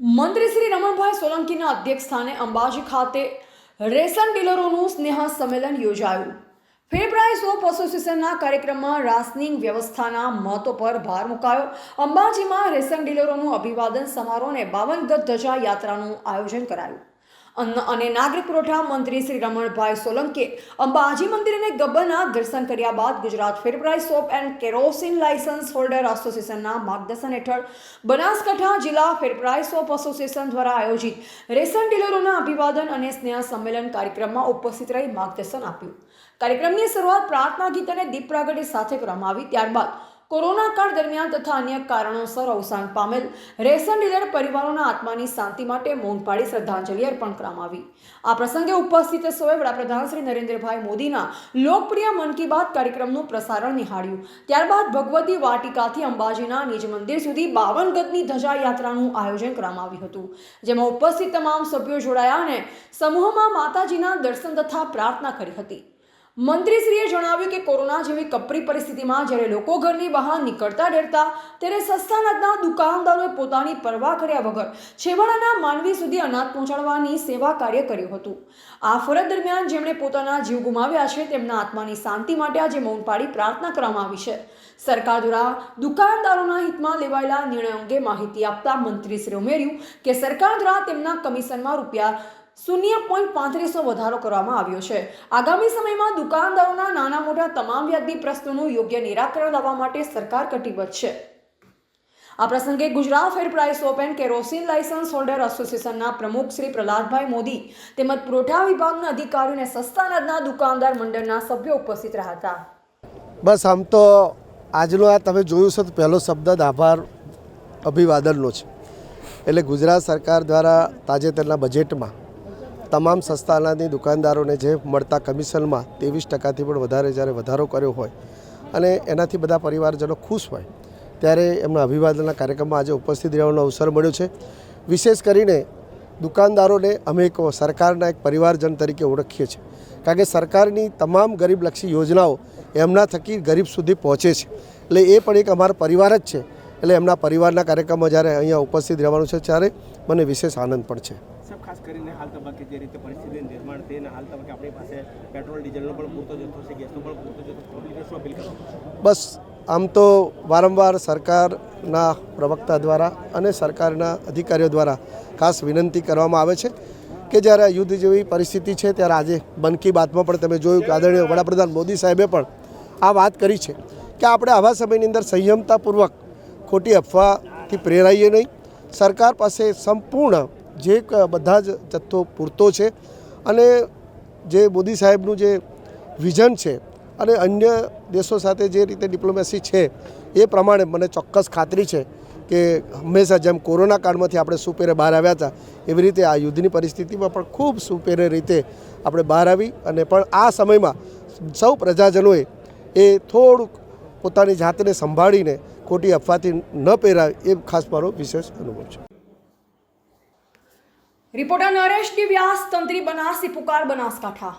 મંત્રી શ્રી રમણભાઈ સોલંકીના અધ્યક્ષસ્થાને અંબાજી ખાતે રેશન ડીલરોનું સ્નેહ સંમેલન યોજાયું। ફેર પ્રાઇસ ઓફ એસોસિએશનના કાર્યક્રમમાં રાશનિંગ વ્યવસ્થાના મહત્વ પર ભાર મુકાયો। અંબાજીમાં રેશન ડીલરોનું અભિવાદન સમારોહ અને 52 ગજ ધજા યાત્રાનું આયોજન કરાયું। અન્ન અને નાગરિક પુરવઠા મંત્રી શ્રી રમણભાઈ સોલંકીએ અંબાજી મંદિર અને ગબ્બરના દર્શન કર્યા બાદ ગુજરાત ફેર price of and kerosene licence holder એસોસિએશનના માર્ગદર્શન હેઠળ બનાસકાંઠા જિલ્લા ફેર પ્રાઇસ ઓફ એસોસિએશન દ્વારા આયોજિત રેશન ડીલરોના અભિવાદન અને સ્નેહ સંમેલન કાર્યક્રમમાં ઉપસ્થિત રહી માર્ગદર્શન આપ્યું। કાર્યક્રમની શરૂઆત પ્રાર્થના ગીત અને દીપ પ્રાગટ્ય સાથે કરવામાં આવી। ત્યારબાદ કોરોના કાળ દરમિયાન તથા અન્ય કારણોસર અવસાન પામેલ રેશન ડીલર પરિવારોના આત્માની શાંતિ માટે મૌન પાળી શ્રદ્ધાંજલિ અર્પણ કરવામાં આવી। આ પ્રસંગે ઉપસ્થિત સૌએ વડાપ્રધાન શ્રી નરેન્દ્રભાઈ મોદીના લોકપ્રિય મન કી બાત કાર્યક્રમનું પ્રસારણ નિહાળ્યું। ત્યારબાદ ભગવતી વાટિકાથી અંબાજીના નિજ મંદિર સુધી 52 ગજની ધજા યાત્રાનું આયોજન કરવામાં આવ્યું હતું, જેમાં ઉપસ્થિત તમામ સભ્યો જોડાયા અને સમૂહમાં માતાજીના દર્શન તથા પ્રાર્થના કરી હતી। મંત્રીશ્રીએ જણાવ્યું કે કોરોના જેવી કપરી પરિસ્થિતિમાં જ્યારે લોકો ઘરની બહાર નીકળતા ડરતા, ત્યારે સસ્તા અનાજના દુકાનદારોએ પોતાની પરવા કર્યા વગર છેવાડાના માનવી સુધી અનાજ પહોંચાડવાની સેવા કાર્ય કર્યું હતું। આ ફરજ દરમિયાન જેમણે પોતાના જીવ ગુમાવ્યા છે તેમના આત્માની શાંતિ માટે આજે મૌન પાળી પ્રાર્થના કરવામાં આવી છે। સરકાર દ્વારા દુકાનદારોના હિતમાં લેવાયેલા નિર્ણય અંગે માહિતી આપતા મંત્રીશ્રીએ ઉમેર્યું કે સરકાર દ્વારા તેમના કમિશનમાં ₹0.35 વધારો કરવામાં આવ્યો છે। આગામી સમયમાં દુકાનદારોના નાના મોટા તમામ વ્યાજબી પ્રશ્નોનું યોગ્ય નિરાકરણ લાવવા માટે સરકાર કટિબદ્ધ છે। આ પ્રસંગે ગુજરાત ફેર price of and kerosene licence holder એસોસિએશનના પ્રમુખ શ્રી પ્રહલાદભાઈ મોદી તેમજ પુરવઠા વિભાગના અધિકારીઓ અને સસ્તા અનાજના દુકાનદાર મંડળના સભ્યો ઉપસ્થિત રહ્યા હતા। બસ આમ તો આજનો આ તમે જોયું છે તો પહેલો શબ્દ આભાર અભિવાદનનો છે। એટલે ગુજરાત સરકાર દ્વારા તાજેતરના બજેટમાં તમામ સસ્તા અનાજની દુકાનદારોને જે મળતા કમિશનમાં 23% પણ વધારે જ્યારે વધારો કર્યો હોય અને એનાથી બધા પરિવારજનો ખુશ હોય ત્યારે એમના અભિવાદનના કાર્યક્રમમાં આજે ઉપસ્થિત રહેવાનો અવસર મળ્યો છે। વિશેષ કરીને દુકાનદારોને અમે સરકારના એક પરિવારજન તરીકે ઓળખીએ છીએ, કારણ કે સરકારની તમામ ગરીબલક્ષી યોજનાઓ એમના થકી ગરીબ સુધી પહોંચે છે। એટલે એ પણ એક અમારો પરિવાર જ છે। એટલે એમના પરિવારના કાર્યક્રમમાં જ્યારે અહીંયા ઉપસ્થિત રહેવાનું છે ત્યારે મને વિશેષ આનંદ પણ છે। ખાસ કરીને હાલ તબક્કે જે રીતે પરિસ્થિતિનું નિર્માણ થઈ અને હાલ તબક્કે આપણી પાસે પેટ્રોલ ડીઝલનો પણ પૂરતો જથ્થો છે, ગેસનો પણ પૂરતો જથ્થો, શું અપીલ કરો? બસ આમ તો વારંવાર સરકારના પ્રવક્તા દ્વારા અને સરકારના અધિકારીઓ દ્વારા ખાસ વિનંતી કરવામાં આવે છે કે જ્યારે યુદ્ધ જેવી પરિસ્થિતિ છે ત્યારે આજે મન કી બાતમાં પણ તમે જોયું કે આદરણીય વડાપ્રધાન મોદી સાહેબે પણ આ વાત કરી છે કે આપણે આવા સમયની અંદર સંયમતાપૂર્વક ખોટી અફવાથી પ્રેરાઈએ નહીં। સરકાર પાસે સંપૂર્ણ જે બધા જ જથ્થો પૂરતો છે અને જે મોદી સાહેબનું જે વિઝન છે અને અન્ય દેશો સાથે જે રીતે ડિપ્લોમેસી છે એ પ્રમાણે મને ચોક્કસ ખાતરી છે કે હંમેશા જેમ કોરોના કાળમાંથી આપણે સુપેરે બહાર આવ્યા હતા એવી રીતે આ યુદ્ધની પરિસ્થિતિમાં પણ ખૂબ સુપેરે રીતે આપણે બહાર આવી અને પણ આ સમયમાં સૌ પ્રજાજનોએ એ થોડુંક પોતાની જાતને સંભાળીને ખોટી અફવાથી ન પહેરાય એ ખાસ મારો વિશેષ અનુભવ છે। રિપોર્ટર નરેશ ડી વ્યાસ, તંત્રી બનાસથી પુકાર, બનાસકાંઠા।